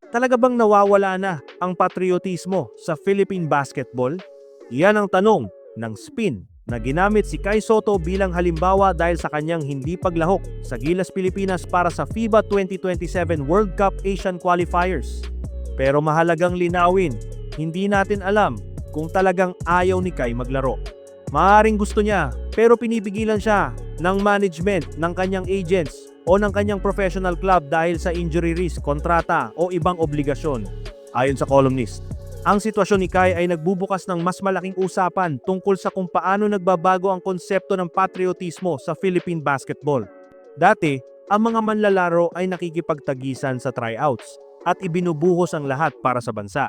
Talaga bang nawawala na ang patriotismo sa Philippine basketball? Yan ang tanong ng Spin na ginamit si Kai Sotto bilang halimbawa dahil sa kanyang hindi paglahok sa Gilas Pilipinas para sa FIBA 2027 World Cup Asian Qualifiers. Pero mahalagang linawin, hindi natin alam kung talagang ayaw ni Kai maglaro. Maaaring gusto niya pero pinipigilan siya ng management, ng kanyang agents o ng kanyang professional club dahil sa injury risk, kontrata o ibang obligasyon. Ayon sa columnist, ang sitwasyon ni Kai ay nagbubukas ng mas malaking usapan tungkol sa kung paano nagbabago ang konsepto ng patriotismo sa Philippine basketball. Dati, ang mga manlalaro ay nakikipagtagisan sa tryouts at ibinubuhos ang lahat para sa bansa.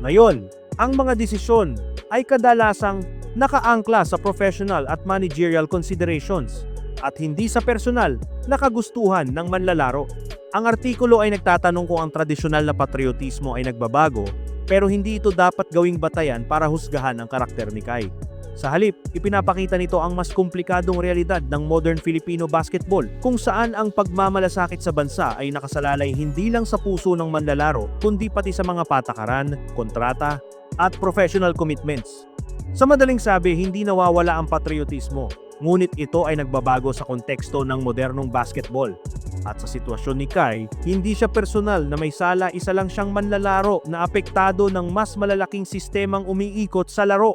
Ngayon, ang mga desisyon ay kadalasang nakaangkla sa professional at managerial considerations at hindi sa personal na kagustuhan ng manlalaro. Ang artikulo ay nagtatanong kung ang tradisyonal na patriotismo ay nagbabago, pero hindi ito dapat gawing batayan para husgahan ang karakter ni Kai. Sa halip, ipinapakita nito ang mas komplikadong realidad ng modern Filipino basketball kung saan ang pagmamalasakit sa bansa ay nakasalalay hindi lang sa puso ng manlalaro kundi pati sa mga patakaran, kontrata at professional commitments. Sa madaling sabi, hindi nawawala ang patriotismo, ngunit ito ay nagbabago sa konteksto ng modernong basketball. At sa sitwasyon ni Kai, hindi siya personal na may sala, isa lang siyang manlalaro na apektado ng mas malalaking sistemang umiikot sa laro.